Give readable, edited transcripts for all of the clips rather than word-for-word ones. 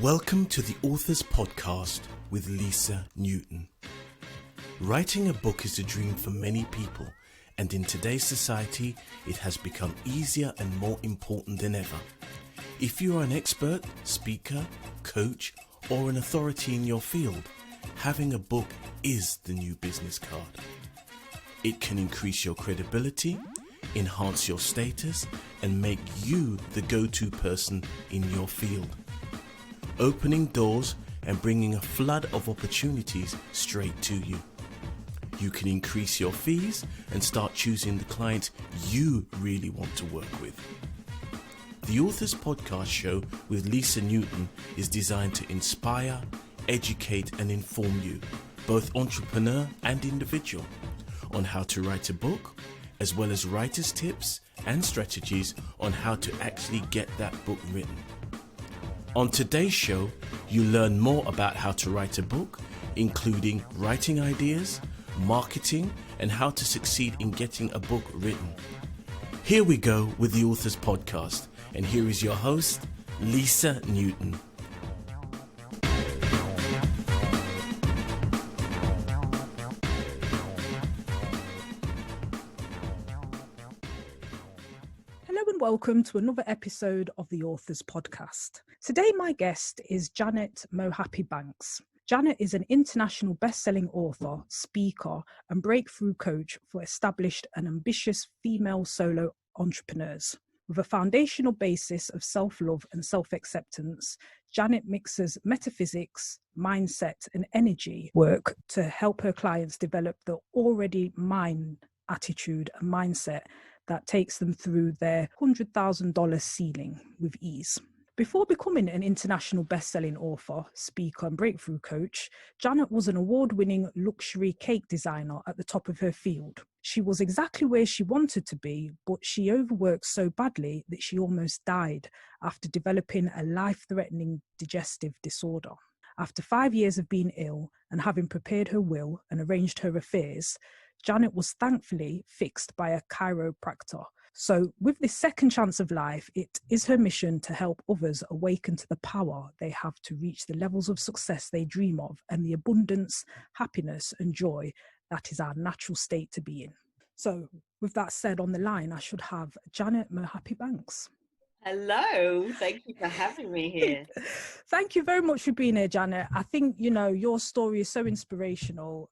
Welcome to the Authors Podcast with Lisa Newton. Writing a book is a dream for many people, and in today's society, it has become easier and more important than ever. If you are an expert, speaker, coach, or an authority in your field, having a book is the new business card. It can increase your credibility, enhance your status, and make you the go-to person in your field, opening doors and bringing a flood of opportunities straight to you. You can increase your fees and start choosing the clients you really want to work with. The Authors Podcast show with Lisa Newton is designed to inspire, educate and inform you, both entrepreneur and individual, on how to write a book, as well as writer's tips and strategies on how to actually get that book written. On today's show, you learn more about how to write a book, including writing ideas, marketing, and how to succeed in getting a book written. Here we go with the Authors Podcast, and here is your host, Lisa Newton. Welcome to another episode of the Authors Podcast. Today my guest is Janet Mohapi-Banks. Janet is an international best-selling author, speaker and breakthrough coach for established and ambitious female solo entrepreneurs. With a foundational basis of self-love and self-acceptance, Janet mixes metaphysics, mindset and energy work to help her clients develop the already mine attitude and mindset that takes them through their $100,000 ceiling with ease. Before becoming an international best-selling author, speaker and breakthrough coach, Janet was an award-winning luxury cake designer at the top of her field. She was exactly where she wanted to be, but she overworked so badly that she almost died after developing a life-threatening digestive disorder. After 5 years of being ill and having prepared her will and arranged her affairs, Janet was thankfully fixed by a chiropractor. So with this second chance of life, it is her mission to help others awaken to the power they have to reach the levels of success they dream of and the abundance, happiness and joy that is our natural state to be in. So with that said, on the line, I should have Janet Mohapi-Banks. Hello, thank you for having me here. Thank you very much for being here, Janet. I think, your story is so inspirational.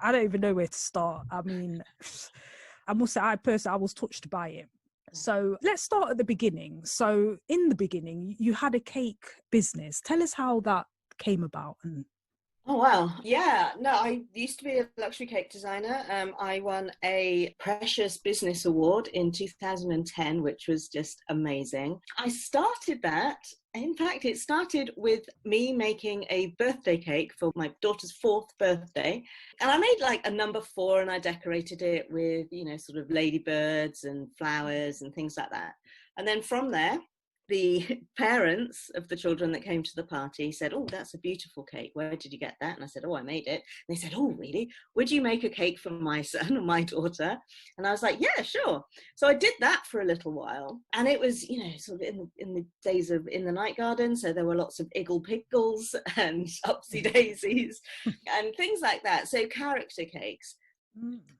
I don't even know where to start. I must say, I was touched by it. So let's start at the beginning. So in the beginning, you had a cake business. Tell us how that came about. Oh, wow. Yeah, no, I used to be a luxury cake designer. I won a Precious Business Award in 2010, which was just amazing. I started that. In fact, it started with me making a birthday cake for my daughter's 4th birthday. And I made like a number 4 and I decorated it with, sort of ladybirds and flowers and things like that. And then from there, the parents of the children that came to the party said, "Oh, that's a beautiful cake. Where did you get that?" And I said, "Oh, I made it." And they said, "Oh, really? Would you make a cake for my son or my daughter?" And I was like, "Yeah, sure." So I did that for a little while. And it was, sort of in the days of In the Night Garden. So there were lots of Iggle Piggles and Upsy Daisies and things like that. So character cakes.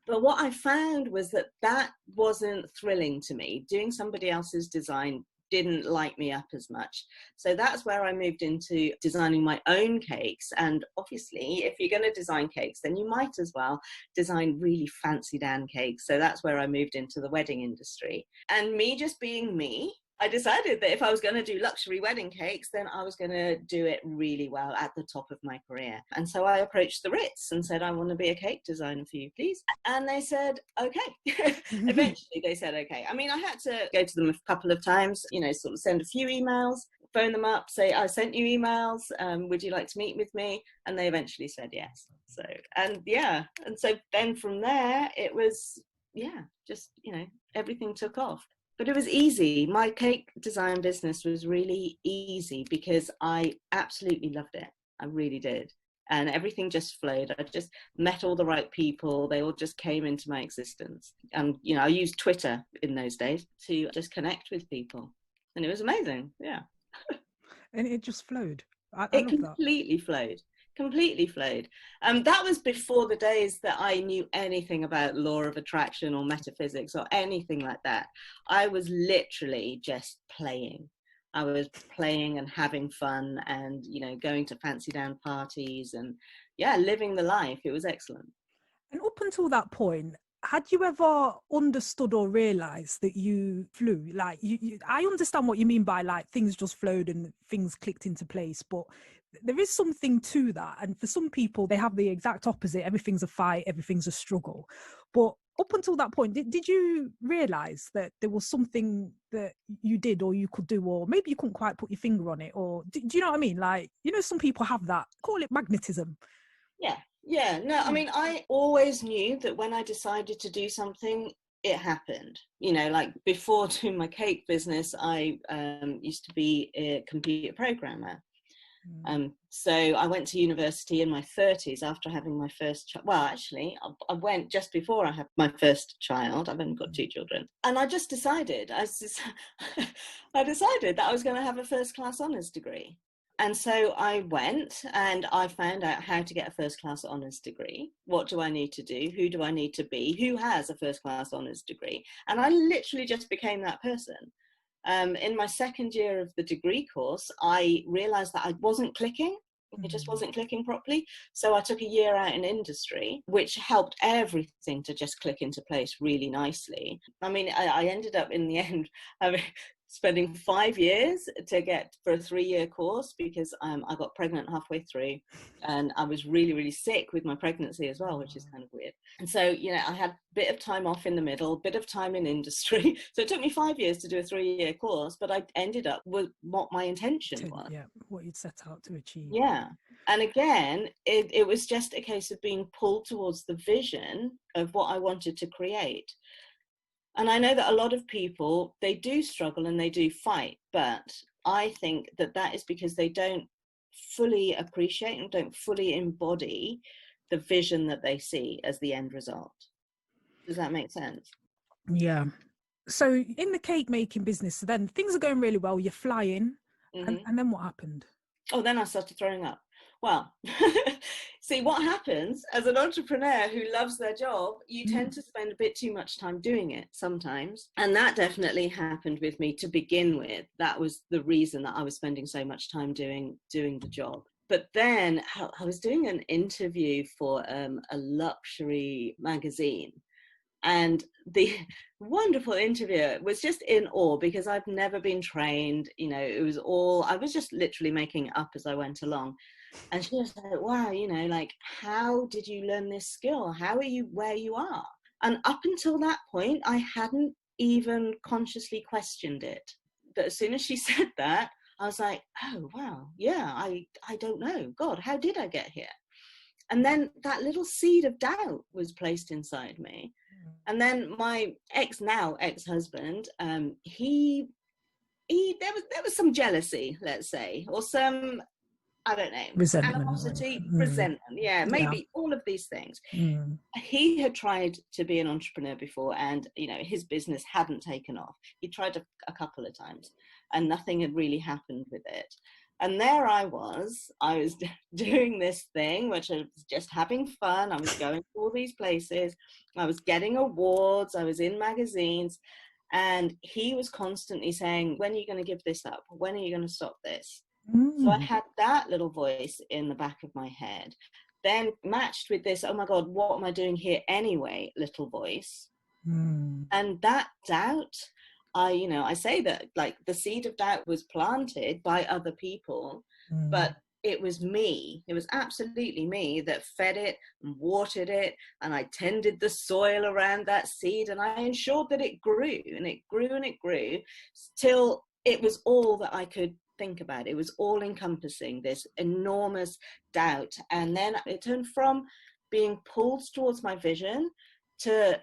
But what I found was that wasn't thrilling to me. Doing somebody else's design didn't light me up as much. So that's where I moved into designing my own cakes. And obviously, if you're going to design cakes, then you might as well design really fancy Dan cakes. So that's where I moved into the wedding industry. And me just being me, I decided that if I was going to do luxury wedding cakes, then I was going to do it really well at the top of my career. And so I approached the Ritz and said, "I want to be a cake designer for you, please." And they said, okay. Eventually they said, okay. I had to go to them a couple of times, sort of send a few emails, phone them up, say, "I sent you emails. Would you like to meet with me?" And they eventually said yes. So then from there, it was, just, everything took off. But it was easy. My cake design business was really easy because I absolutely loved it. I really did. And everything just flowed. I just met all the right people. They all just came into my existence. And, I used Twitter in those days to just connect with people. And it was amazing. Yeah. And it just flowed. I It love that. completely flowed. That was before the days that I knew anything about law of attraction or metaphysics or anything like that. I was literally just playing. I was playing and having fun and, you know, going to fancy down parties and, yeah, living the life. It was excellent. And up until that point, had you ever understood or realized that you flew? Like, I understand what you mean by like things just flowed and things clicked into place, but there is something to that. And for some people, they have the exact opposite. Everything's a fight, everything's a struggle. But up until that point, did you realize that there was something that you did or you could do, or maybe you couldn't quite put your finger on it? Or do you know what I mean? Like, you know, some people have that, call it magnetism. Yeah, no, I mean, I always knew that when I decided to do something, it happened. You know, like before doing my cake business, I used to be a computer programmer. So I went to university in my 30s after having my first child. Well, actually, I went just before I had my first child. I've only got 2 children. And I just decided, I decided that I was going to have a first class honours degree. And so I went and I found out how to get a first class honours degree. What do I need to do? Who do I need to be? Who has a first class honours degree? And I literally just became that person. In my second year of the degree course, I realised that I wasn't clicking. It just wasn't clicking properly. So I took a year out in industry, which helped everything to just click into place really nicely. I mean, I ended up in the end spending 5 years to get for a 3-year course because I got pregnant halfway through and I was really, really sick with my pregnancy as well, which is kind of weird. And so, you know, I had a bit of time off in the middle, a bit of time in industry. So it took me 5 years to do a 3-year course, but I ended up with what my intention was. Yeah, what you'd set out to achieve. Yeah. And again, it was just a case of being pulled towards the vision of what I wanted to create. And I know that a lot of people, they do struggle and they do fight, but I think that that is because they don't fully appreciate and don't fully embody the vision that they see as the end result. Does that make sense? Yeah. So in the cake making business, then things are going really well. You're flying. And then what happened? Oh, then I started throwing up. Well, see, what happens as an entrepreneur who loves their job, you tend to spend a bit too much time doing it sometimes. And that definitely happened with me to begin with. That was the reason that I was spending so much time doing the job. But then I was doing an interview for a luxury magazine. And the wonderful interviewer was just in awe because I've never been trained. You know, I was just literally making it up as I went along. And she was like, wow, you know, like, how did you learn this skill? How are you where you are? And up until that point, I hadn't even consciously questioned it. But as soon as she said that, I was like, oh, wow, yeah, I don't know. God, how did I get here? And then that little seed of doubt was placed inside me. And then my ex-husband, there was some jealousy, let's say, or some, I don't know, animosity, resentment. Yeah, maybe all of these things. He had tried to be an entrepreneur before and, you know, his business hadn't taken off. He tried a couple of times and nothing had really happened with it. And there I was doing this thing, which I was just having fun. I was going to all these places. I was getting awards. I was in magazines. And he was constantly saying, when are you going to give this up? When are you going to stop this? So I had that little voice in the back of my head, then matched with this, oh my God, what am I doing here anyway, little voice. And that doubt, I say that like the seed of doubt was planted by other people, but it was me. It was absolutely me that fed it and watered it. And I tended the soil around that seed and I ensured that it grew and it grew and it grew till it was all that I could think about. It was all encompassing, this enormous doubt. And then it turned from being pulled towards my vision to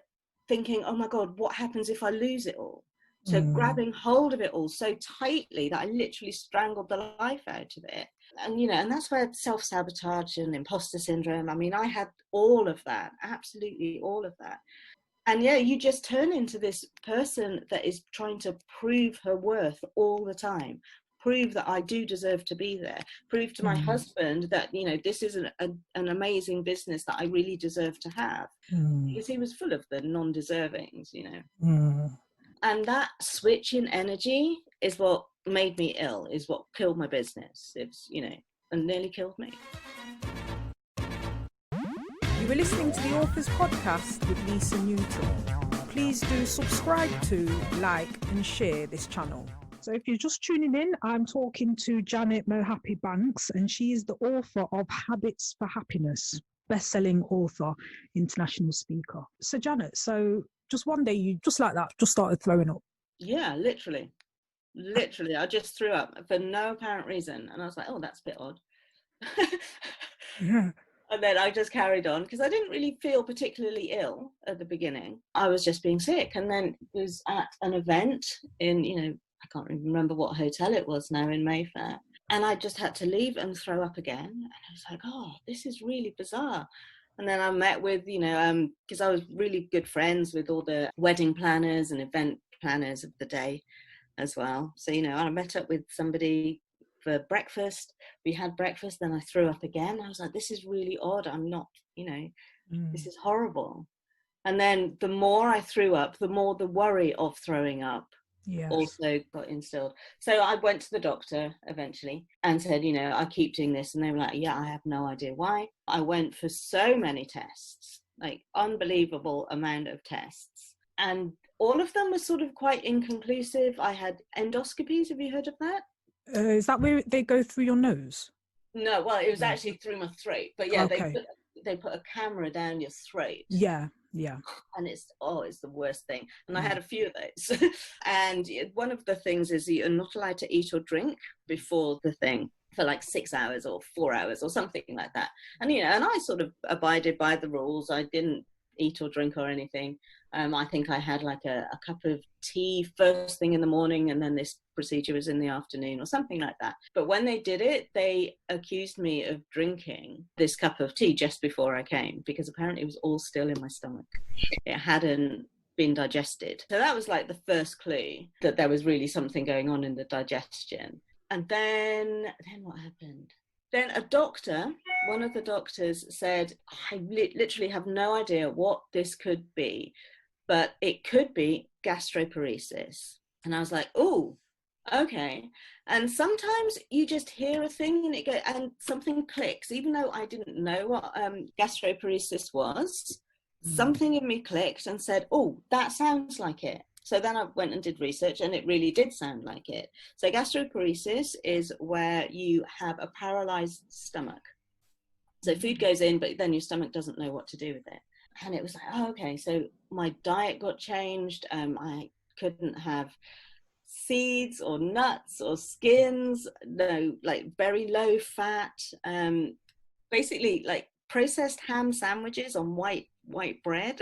thinking, oh my God, what happens if I lose it all? So grabbing hold of it all so tightly that I literally strangled the life out of it. And, you know, and that's where self-sabotage and imposter syndrome, I mean, I had all of that, absolutely all of that. And yeah, you just turn into this person that is trying to prove her worth all the time. prove that I do deserve to be there, prove to my husband that, you know, this is an amazing business that I really deserve to have, because he was full of the non-deservings, you know. And that switch in energy is what made me ill, is what killed my business. It's, you know, and nearly killed me. You were listening to the Authors Podcast with Lisa Newton. Please do subscribe to, like and share this channel. So if you're just tuning in, I'm talking to Janet Mohapi-Banks, and she is the author of Habits for Happiness, best-selling author, international speaker. So Janet, so just one day you just like that, just started throwing up. Yeah, literally. I just threw up for no apparent reason. And I was like, oh, that's a bit odd. Yeah. And then I just carried on because I didn't really feel particularly ill at the beginning. I was just being sick. And then it was at an event in, you know, I can't even remember what hotel it was now in Mayfair. And I just had to leave and throw up again. And I was like, oh, this is really bizarre. And then I met with, you know, because I was really good friends with all the wedding planners and event planners of the day as well. So, you know, I met up with somebody for breakfast. We had breakfast, then I threw up again. I was like, this is really odd. I'm not, you know, this is horrible. And then the more I threw up, the more the worry of throwing up also got instilled. So I went to the doctor eventually and said, you know, I keep doing this. And they were like, yeah, I have no idea why. I went for so many tests, like unbelievable amount of tests. And all of them were sort of quite inconclusive. I had endoscopies. Have you heard of that? Is that where they go through your nose? No, well, it was actually through my throat. But yeah, okay. they put a camera down your throat. Yeah. And it's the worst thing. And I had a few of those. And one of the things is you're not allowed to eat or drink before the thing for like 6 hours or 4 hours or something like that. And, you know, and I sort of abided by the rules. I didn't eat or drink or anything. I think I had like a cup of tea first thing in the morning, and then this procedure was in the afternoon or something like that. But when they did it, they accused me of drinking this cup of tea just before I came, because apparently it was all still in my stomach. It hadn't been digested. So that was like the first clue that there was really something going on in the digestion. And then what happened? Then one of the doctors said, I literally have no idea what this could be, but it could be gastroparesis. And I was like, oh, okay. And sometimes you just hear a thing and something clicks, even though I didn't know what gastroparesis was. Something in me clicked and said, oh, that sounds like it. So then I went and did research, and it really did sound like it. So gastroparesis is where you have a paralyzed stomach. So food goes in, but then your stomach doesn't know what to do with it. And it was like, oh, okay. So my diet got changed. I couldn't have seeds or nuts or skins, no, like very low fat, basically like processed ham sandwiches on white bread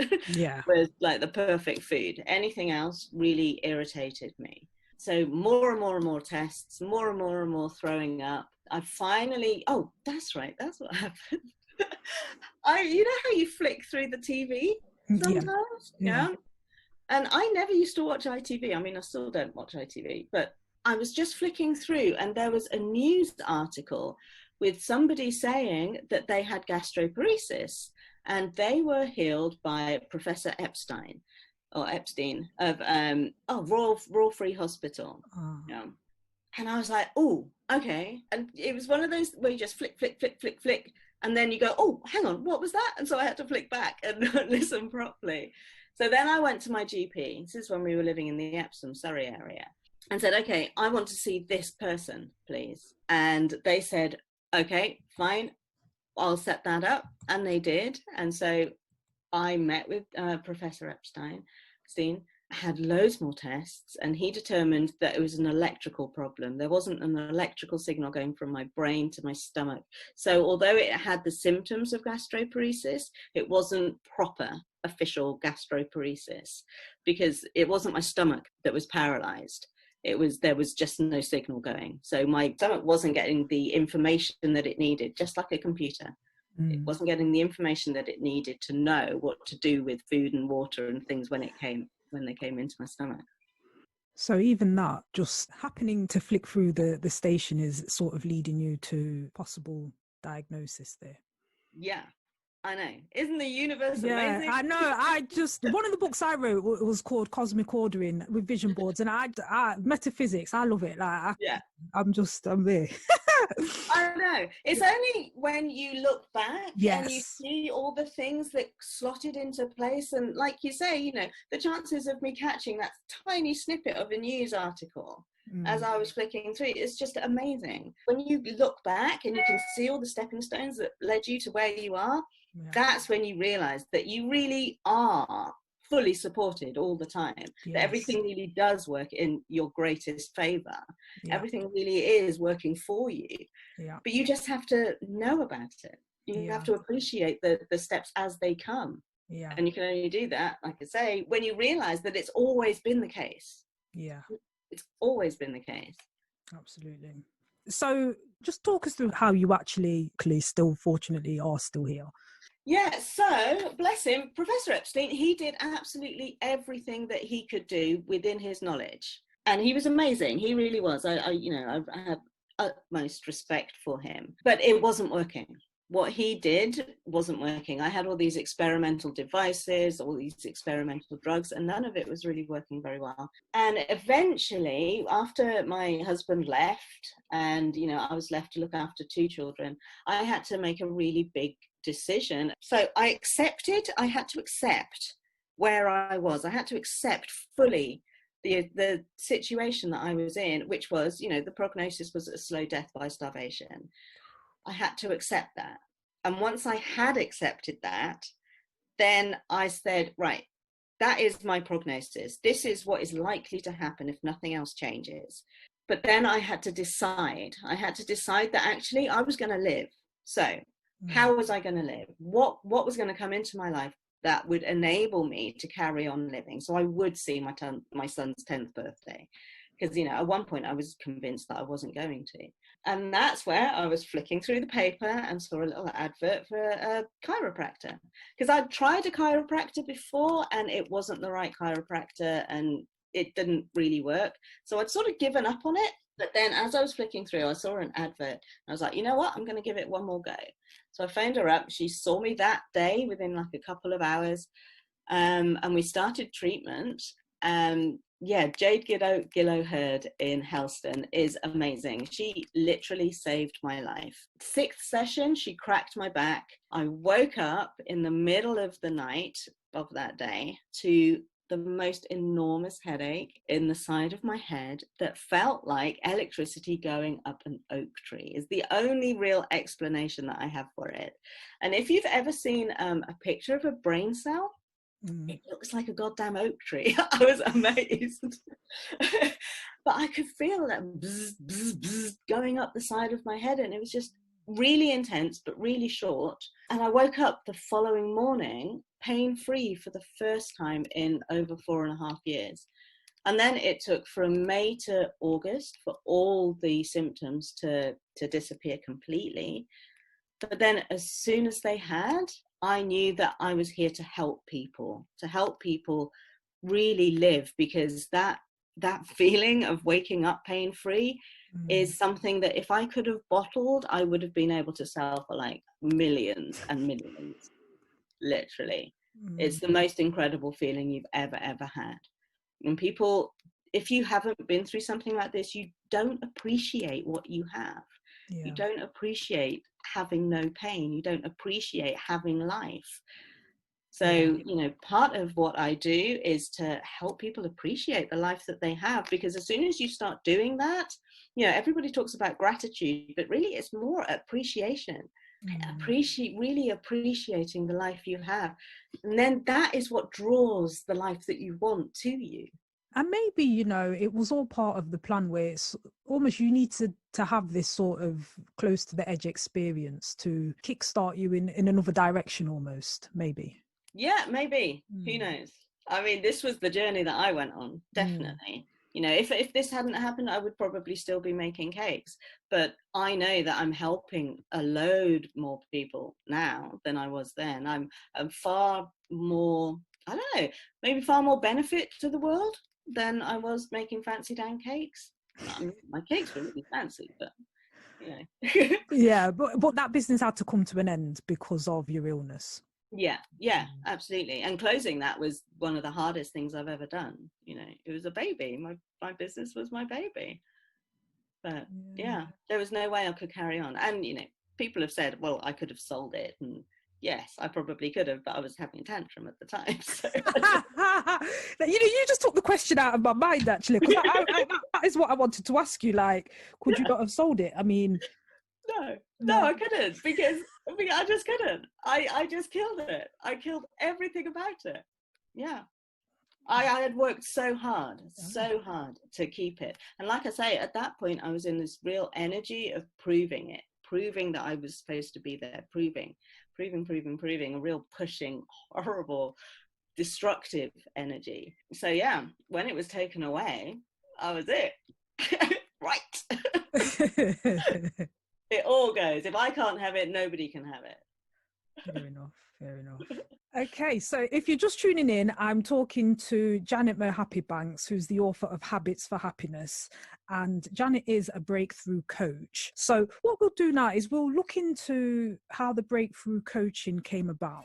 was like the perfect food. Anything else really irritated me. So more and more and more tests, more and more throwing up. I finally, oh, that's right, that's what happened. You know how you flick through the TV sometimes? Yeah. And I never used to watch ITV. I mean, I still don't watch ITV, but I was just flicking through, and there was a news article with somebody saying that they had gastroparesis, and they were healed by Professor Epstein of Royal Free Hospital. Yeah. And I was like, oh, okay. And it was one of those where you just flick, and then you go, oh, hang on, what was that? And so I had to flick back and listen properly. So then I went to my GP. This is when we were living in the Epsom, Surrey area, and said, okay, I want to see this person, please. And they said, okay, fine, I'll set that up. And they did. And so I met with Professor Epstein, had loads more tests, and he determined that it was an electrical problem. There wasn't an electrical signal going from my brain to my stomach. So although it had the symptoms of gastroparesis, it wasn't proper official gastroparesis, because it wasn't my stomach that was paralyzed. There was just no signal going. So my stomach wasn't getting the information that it needed, just like a computer. It wasn't getting the information that it needed to know what to do with food and water and things when they came into my stomach. So even that, just happening to flick through the station is sort of leading you to possible diagnosis there. Yeah, I know. Isn't the universe Yeah, amazing? I know. One of the books I wrote was called Cosmic Ordering with Vision Boards, and I metaphysics. I love it. Like Yeah. I'm there. I know. It's only when you look back and you Yes. see all the things that slotted into place. And like you say, you know, the chances of me catching that tiny snippet of a news article as I was flicking through, it's just amazing. When you look back and you can see all the stepping stones that led you to where you are, that's when you realize that you really are fully supported all the time, that everything really does work in your greatest favor. Everything really is working for you, but you just have to know about it. You have to appreciate the steps as they come, and you can only do that, like I say, when you realize that it's always been the case. It's always been the case. Absolutely. So just talk us through how you actually still fortunately are still here. Yeah, so bless him, Professor Epstein, he did absolutely everything that he could do within his knowledge. And he was amazing. He really was. I have utmost respect for him. But it wasn't working. What he did wasn't working. I had all these experimental devices, all these experimental drugs, and none of it was really working very well. And eventually, after my husband left, and, you know, I was left to look after 2 children, I had to make a really big decision. So I had to accept where I was. I had to accept fully the situation that I was in, which was, you know, the prognosis was a slow death by starvation. I had to accept that. And once I had accepted that, then I said, right, that is my prognosis. This is what is likely to happen if nothing else changes. But then I had to decide. That actually I was going to live. So how was I going to live? What was going to come into my life that would enable me to carry on living? So I would see my son's 10th birthday. Because, you know, at one point I was convinced that I wasn't going to. And that's where I was flicking through the paper and saw a little advert for a chiropractor. Because I'd tried a chiropractor before and it wasn't the right chiropractor and it didn't really work. So I'd sort of given up on it. But then as I was flicking through, I saw an advert. I was like, you know what? I'm going to give it one more go. So I phoned her up. She saw me that day within like a couple of hours. And we started treatment. Yeah, Jade Gillow Hurd in Helston is amazing. She literally saved my life. 6th session, she cracked my back. I woke up in the middle of the night of that day to the most enormous headache in the side of my head that felt like electricity going up an oak tree. Is the only real explanation that I have for it. And if you've ever seen a picture of a brain cell, it looks like a goddamn oak tree. I was amazed. But I could feel that bzz, bzz, bzz going up the side of my head, and it was just really intense but really short. And I woke up the following morning pain-free for the first time in over 4.5 years. And then it took from May to August for all the symptoms to disappear completely. But then as soon as they had, I knew that I was here to help people really live, because that feeling of waking up pain-free is something that if I could have bottled, I would have been able to sell for like millions and millions, literally. It's the most incredible feeling you've ever had. And people, if you haven't been through something like this, you don't appreciate what you have. You don't appreciate having no pain. You don't appreciate having life. So, you know, part of what I do is to help people appreciate the life that they have, because as soon as you start doing that, you know, everybody talks about gratitude, but really it's more appreciation. Really appreciating the life you have. And then that is what draws the life that you want to you. And maybe, you know, it was all part of the plan where it's almost you need to have this sort of close to the edge experience to kickstart you in another direction almost, maybe. Yeah, maybe. Who knows? I mean, this was the journey that I went on, definitely. You know, if this hadn't happened, I would probably still be making cakes. But I know that I'm helping a load more people now than I was then. I'm far more, I don't know, maybe far more benefit to the world. than I was making fancy down cakes. I mean, my cakes were really fancy, but Yeah, but that business had to come to an end because of your illness. Yeah, absolutely. And closing that was one of the hardest things I've ever done. It was a baby. My business was my baby. But yeah, there was no way I could carry on. And, people have said, well, I could have sold it. And yes, I probably could have, but I was having a tantrum at the time. So you just took the question out of my mind, actually, because that is what I wanted to ask you. Like, could you not have sold it? I mean, no, I couldn't because I just couldn't. I just killed it. I killed everything about it. Yeah. I had worked so hard to keep it. And like I say, at that point, I was in this real energy of proving that I was supposed to be there, proving, a real pushing, horrible, destructive energy. So yeah, when it was taken away, I was it. Right. It all goes. If I can't have it, nobody can have it. Fair enough. Okay, so if you're just tuning in, I'm talking to Janet Mohapi-Banks, who's the author of Habits for Happiness, and Janet is a breakthrough coach. So what we'll do now is we'll look into how the breakthrough coaching came about.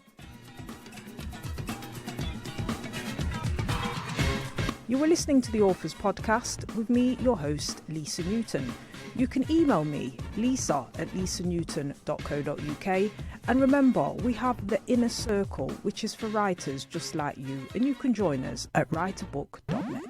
You are listening to the Authors Podcast with me, your host, Lisa Newton. You can email me, lisa@lisanewton.co.uk. And remember, we have the Inner Circle, which is for writers just like you, and you can join us at writeabook.net.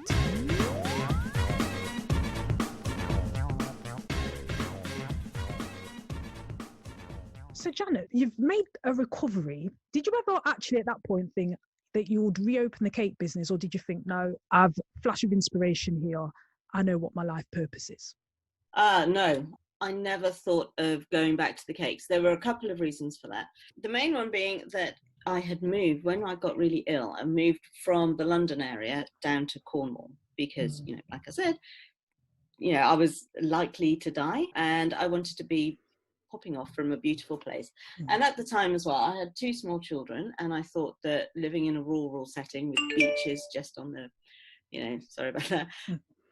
So Janet, you've made a recovery. Did you ever actually at that point think that you would reopen the cake business, or did you think, no, I've a flash of inspiration here, I know what my life purpose is? No, I never thought of going back to the cakes. There were a couple of reasons for that. The main one being that I had moved, when I got really ill, I moved from the London area down to Cornwall because, like I said, I was likely to die and I wanted to be popping off from a beautiful place. And at the time as well, I had 2 small children, and I thought that living in a rural setting with beaches just on the, sorry about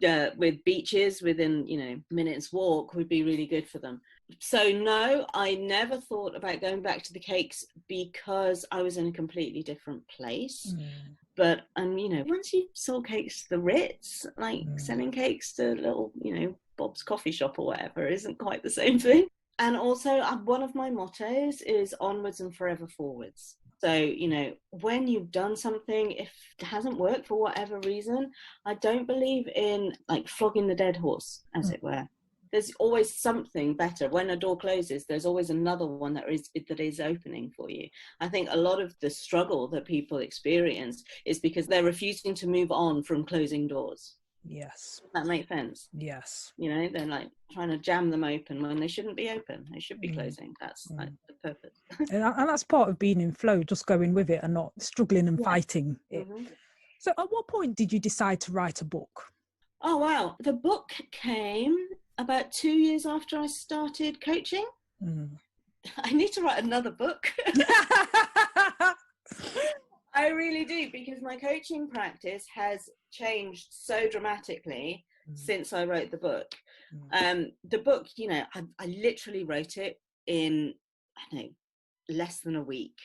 that, with beaches within, minutes walk would be really good for them. So no, I never thought about going back to the cakes because I was in a completely different place. But, once you sold cakes to the Ritz, like selling cakes to little, Bob's coffee shop or whatever isn't quite the same thing. And also one of my mottos is onwards and forever forwards. So, when you've done something, if it hasn't worked for whatever reason, I don't believe in like flogging the dead horse, as it were. There's always something better. When a door closes, there's always another one that is opening for you. I think a lot of the struggle that people experience is because they're refusing to move on from closing doors. Yes. That makes sense. Yes. They're like trying to jam them open when they shouldn't be open. They should be closing. That's like the purpose. And that's part of being in flow, just going with it and not struggling and fighting it. So at what point did you decide to write a book? Oh, wow. The book came about 2 years after I started coaching. I need to write another book. I really do, because my coaching practice has changed so dramatically since I wrote the book. The book, I literally wrote it in, less than a week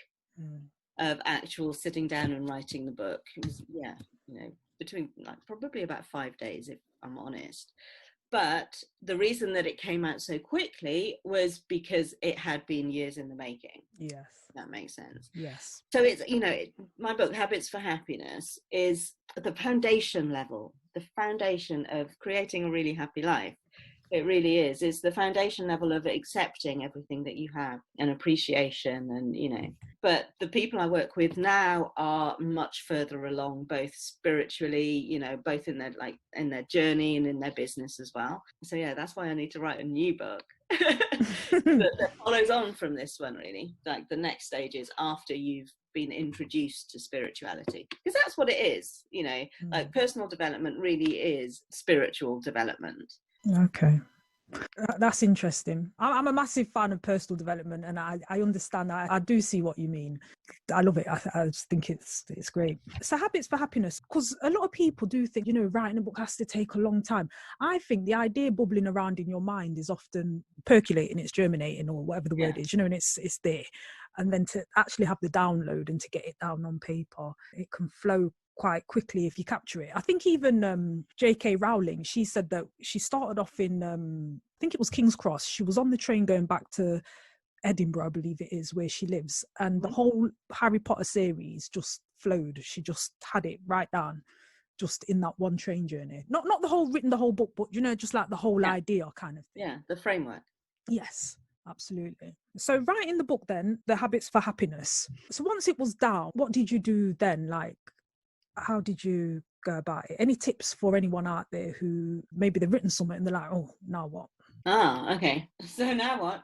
of actual sitting down and writing the book. It was, between probably about 5 days, if I'm honest. But the reason that it came out so quickly was because it had been years in the making. Yes. That makes sense. Yes. So it's, my book, Habits for Happiness, is the foundation level, the foundation of creating a really happy life. It really is. It's the foundation level of accepting everything that you have and appreciation and, but the people I work with now are much further along, both spiritually, both in their journey and in their business as well. So yeah, that's why I need to write a new book that follows on from this one, really. Like the next stage is after you've been introduced to spirituality, because that's what it is, like personal development really is spiritual development. Okay. That's interesting. I'm a massive fan of personal development, and I understand that. I do see what you mean. I love it. I just think it's great. So habits for happiness, because a lot of people do think, writing a book has to take a long time. I think the idea bubbling around in your mind is often percolating, it's germinating, or whatever the word is, and it's there. And then to actually have the download and to get it down on paper, it can flow quite quickly if you capture it. I think even J.K. Rowling, she said that she started off in, I think it was King's Cross. She was on the train going back to Edinburgh, I believe it is, where she lives. And the whole Harry Potter series just flowed. She just had it right down just in that one train journey. Not the whole book, but, just like the whole idea kind of thing. Yeah, the framework. Yes. Absolutely. So writing the book then, The Habits for Happiness. So once it was down, what did you do then? Like, how did you go about it? Any tips for anyone out there who maybe they've written something and they're like, oh, now what? Okay. So now what?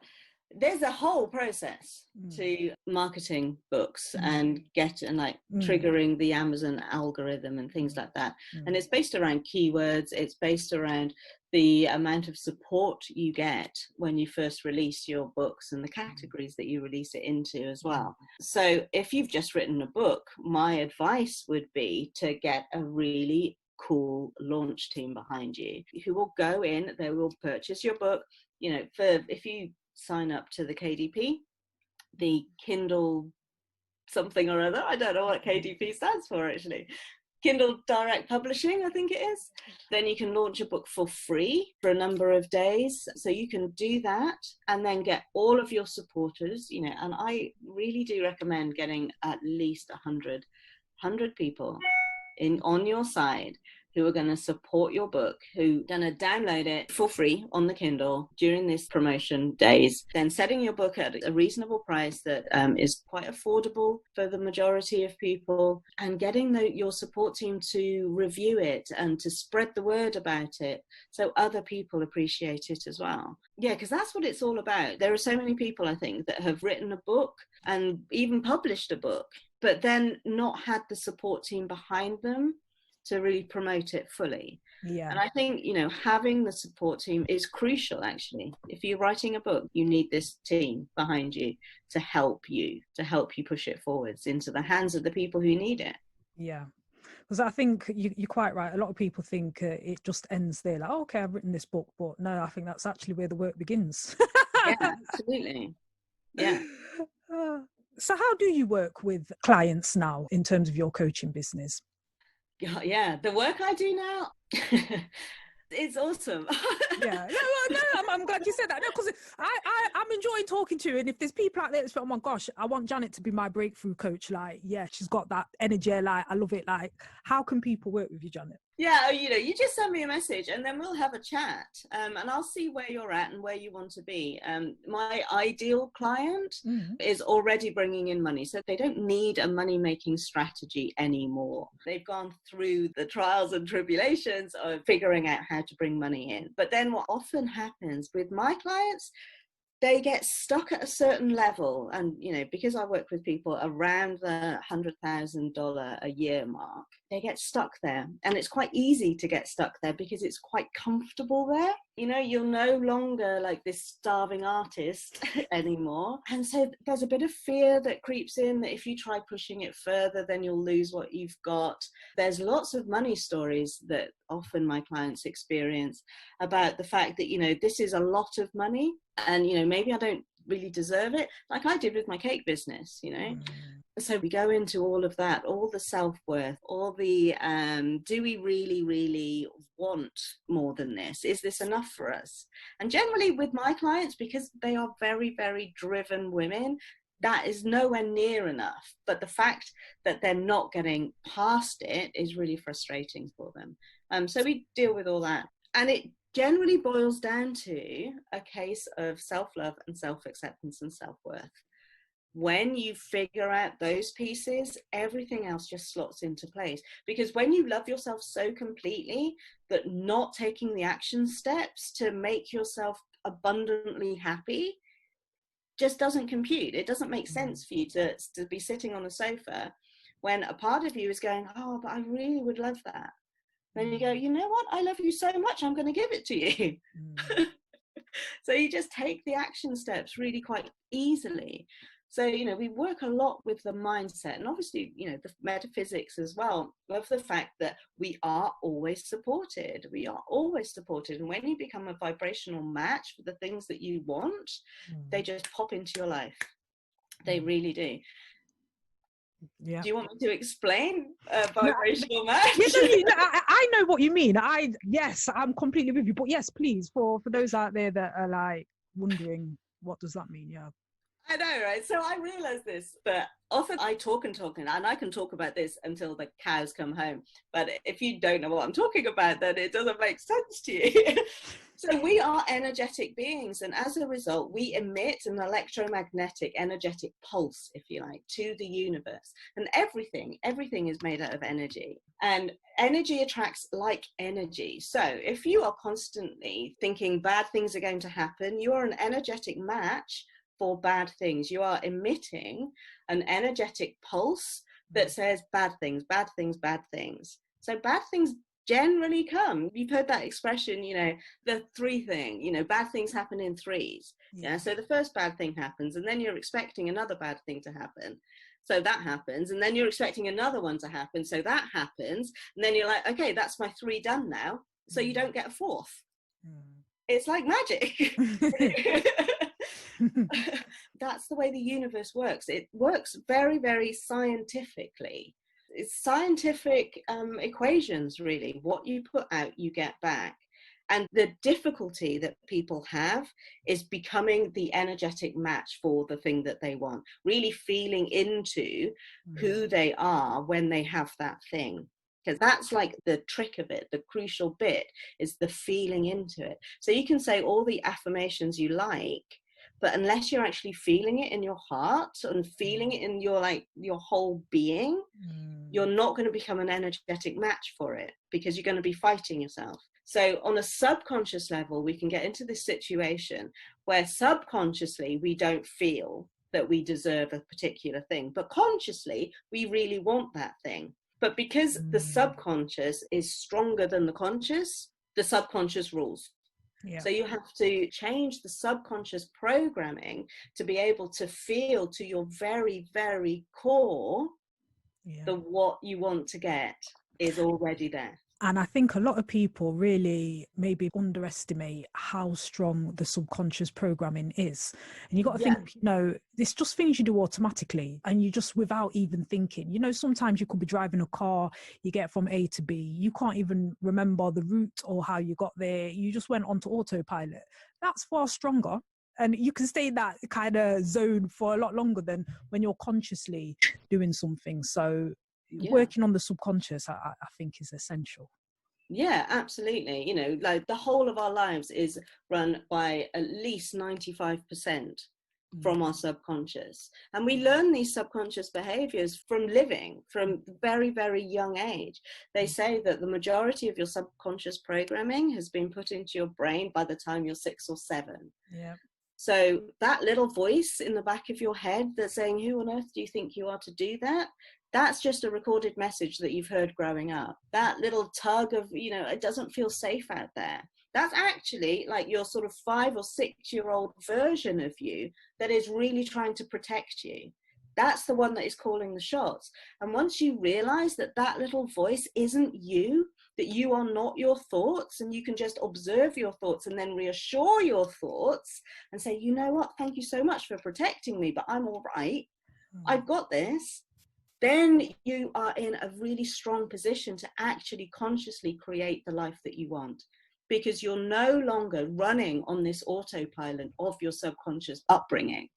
There's a whole process to marketing books and triggering the Amazon algorithm and things like that. And it's based around keywords. It's based around the amount of support you get when you first release your books and the categories that you release it into as well. So if you've just written a book, my advice would be to get a really cool launch team behind you who will go in, they will purchase your book. If you sign up to the KDP, the Kindle something or other, I don't know what KDP stands for actually, Kindle Direct Publishing, I think it is, then you can launch a book for free for a number of days. So you can do that and then get all of your supporters, and I really do recommend getting at least 100 people on your side who are going to support your book, who are going to download it for free on the Kindle during this promotion days, then setting your book at a reasonable price that is quite affordable for the majority of people, and getting your support team to review it and to spread the word about it so other people appreciate it as well. Yeah, because that's what it's all about. There are so many people, I think, that have written a book and even published a book, but then not had the support team behind them to really promote it fully. Yeah. And I think, having the support team is crucial, actually. If you're writing a book, you need this team behind you to help you push it forwards into the hands of the people who need it. Yeah. Because I think you're quite right. A lot of people think it just ends there. Like, okay, I've written this book. But no, I think that's actually where the work begins. Yeah, absolutely. Yeah. So how do you work with clients now in terms of your coaching business? Yeah, the work I do now, it's awesome. Yeah, no, I'm glad you said that. No, because I'm enjoying talking to you. And if there's people out there that's, oh my gosh, I want Janet to be my breakthrough coach. Like, yeah, she's got that energy. Like, I love it. Like, how can people work with you, Janet? Yeah, you just send me a message and then we'll have a chat, and I'll see where you're at and where you want to be. My ideal client is already bringing in money, so they don't need a money-making strategy anymore. They've gone through the trials and tribulations of figuring out how to bring money in. But then what often happens with my clients, they get stuck at a certain level. And, because I work with people around the $100,000 a year mark, they get stuck there. And it's quite easy to get stuck there because it's quite comfortable there. You're no longer like this starving artist anymore. And so there's a bit of fear that creeps in that if you try pushing it further, then you'll lose what you've got. There's lots of money stories that often my clients experience about the fact that, this is a lot of money and, maybe I don't really deserve it, like I did with my cake business, So we go into all of that, all the self-worth, all the, do we really, really want more than this? Is this enough for us? And generally with my clients, because they are very, very driven women, that is nowhere near enough. But the fact that they're not getting past it is really frustrating for them. So we deal with all that. And it generally boils down to a case of self-love and self-acceptance and self-worth. When you figure out those pieces, everything else just slots into place. Because when you love yourself so completely that not taking the action steps to make yourself abundantly happy just doesn't compute. It doesn't make sense for you to be sitting on a sofa when a part of you is going, oh, but I really would love that. Then you go, you know what? I love you so much. I'm going to give it to you. So you just take the action steps really quite easily. So, we work a lot with the mindset, and obviously, the metaphysics as well, of the fact that we are always supported. We are always supported. And when you become a vibrational match for the things that you want, they just pop into your life. They really do. Yeah. Do you want me to explain vibrational match? I know what you mean. Yes, I'm completely with you. But yes, please, for those out there that are like wondering, what does that mean? Yeah. I know, right? So I realize this, but often I talk and I can talk about this until the cows come home. But if you don't know what I'm talking about, then it doesn't make sense to you. So we are energetic beings, and as a result, we emit an electromagnetic energetic pulse, if you like, to the universe. And everything is made out of energy. And energy attracts like energy. So if you are constantly thinking bad things are going to happen, you are an energetic match for bad things. You are emitting an energetic pulse that says bad things, bad things, bad things. So bad things generally come. You've heard that expression, the three thing, bad things happen in threes. Yeah. So the first bad thing happens, and then you're expecting another bad thing to happen. So that happens, and then you're expecting another one to happen. So that happens, and then you're like, okay, that's my three done now. So you don't get a fourth. It's like magic. That's the way the universe works. It works very, very scientifically. It's scientific equations, really. What you put out, you get back. And the difficulty that people have is becoming the energetic match for the thing that they want, really feeling into who they are when they have that thing. Because that's like the trick of it. The crucial bit is the feeling into it. So you can say all the affirmations you like, but unless you're actually feeling it in your heart and feeling it in your whole being, you're not going to become an energetic match for it, because you're going to be fighting yourself. So on a subconscious level, we can get into this situation where subconsciously we don't feel that we deserve a particular thing, but consciously we really want that thing. But because the subconscious is stronger than the conscious, the subconscious rules. Yeah. So you have to change the subconscious programming to be able to feel to your very, very core that what you want to get is already there. And I think a lot of people really maybe underestimate how strong the subconscious programming is. And you got to think, it's just things you do automatically, and you just without even thinking. Sometimes you could be driving a car, you get from A to B, you can't even remember the route or how you got there. You just went onto autopilot. That's far stronger. And you can stay in that kind of zone for a lot longer than when you're consciously doing something. So working on the subconscious, I think, is essential. Yeah, absolutely. Like the whole of our lives is run by at least 95% from our subconscious. And we learn these subconscious behaviors from living from very, very young age. They say that the majority of your subconscious programming has been put into your brain by the time you're 6 or 7. Yeah. So that little voice in the back of your head that's saying, who on earth do you think you are to do that? That's just a recorded message that you've heard growing up. That little tug of, it doesn't feel safe out there. That's actually like your sort of 5 or 6-year-old version of you that is really trying to protect you. That's the one that is calling the shots. And once you realize that that little voice isn't you, that you are not your thoughts, and you can just observe your thoughts and then reassure your thoughts and say, you know what, thank you so much for protecting me, but I'm all right. I've got this. Then you are in a really strong position to actually consciously create the life that you want, because you're no longer running on this autopilot of your subconscious upbringing.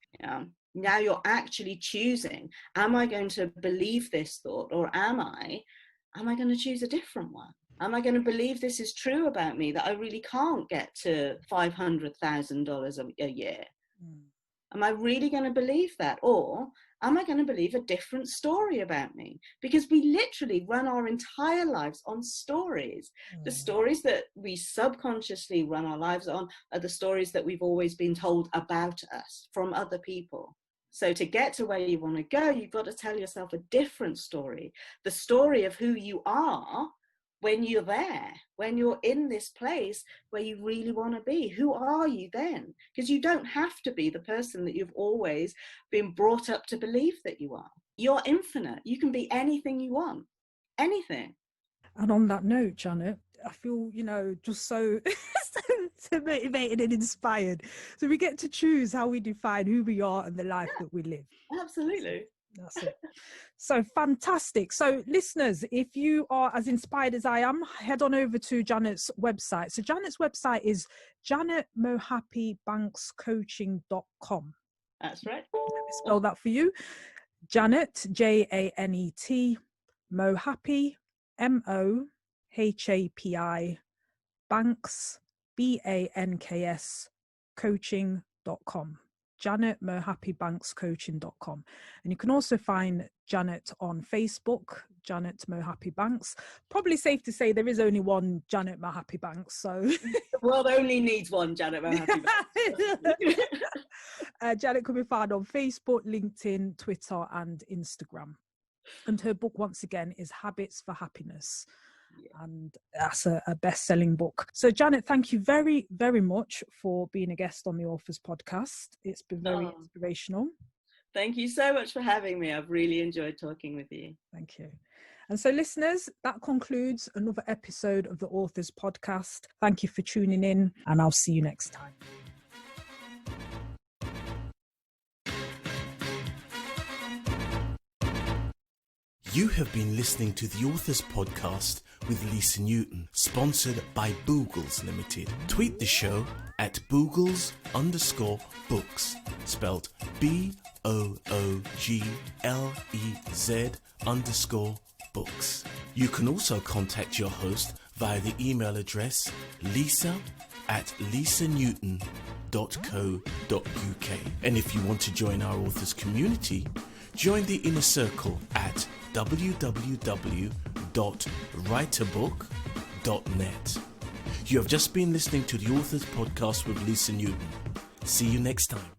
Now you're actually choosing, am I going to believe this thought, or am I going to choose a different one? Am I going to believe this is true about me, that I really can't get to $500,000 a year? Am I really going to believe that? Or am I going to believe a different story about me? Because we literally run our entire lives on stories. The stories that we subconsciously run our lives on are the stories that we've always been told about us from other people. So to get to where you want to go, you've got to tell yourself a different story. The story of who you are when you're there, when you're in this place where you really want to be? Who are you then? Because you don't have to be the person that you've always been brought up to believe that you are. You're infinite. You can be anything you want, anything. And on that note, Janet, I feel, just so, so motivated and inspired. So we get to choose how we define who we are and the life that we live. Absolutely. That's it. So fantastic. So listeners, if you are as inspired as I am, head on over to Janet's website. So Janet's website is janetmohapi-bankscoaching.com. That's right. Let me spell that for you. Janet, Janet, Mohapi, Mohapi, Banks, Banks, coaching.com. janetmohapi-bankscoaching.com. And you can also find Janet on Facebook, Janet Mohapi-Banks. Probably safe to say there is only one Janet Mohapi-Banks. So the world only needs one Janet Mohapi-Banks. Janet can be found on Facebook, LinkedIn, Twitter, and Instagram. And her book, once again, is Habits for Happiness. Yeah. And that's a best-selling book. So Janet, thank you very, very much for being a guest on the Authors Podcast. It's been very inspirational. Thank you so much for having me. I've really enjoyed talking with you. Thank you. And so listeners, that concludes another episode of the Authors Podcast. Thank you for tuning in, and I'll see you next time. You have been listening to the Authors Podcast with Lisa Newton, sponsored by Boogles Limited. Tweet the show at Boogles_books, spelled BOOGLEZ_books. You can also contact your host via the email address lisa@lisanewton.co.uk. And if you want to join our authors community, join the inner circle at www.writeabook.net. You have just been listening to the Authors Podcast with Lisa Newton. See you next time.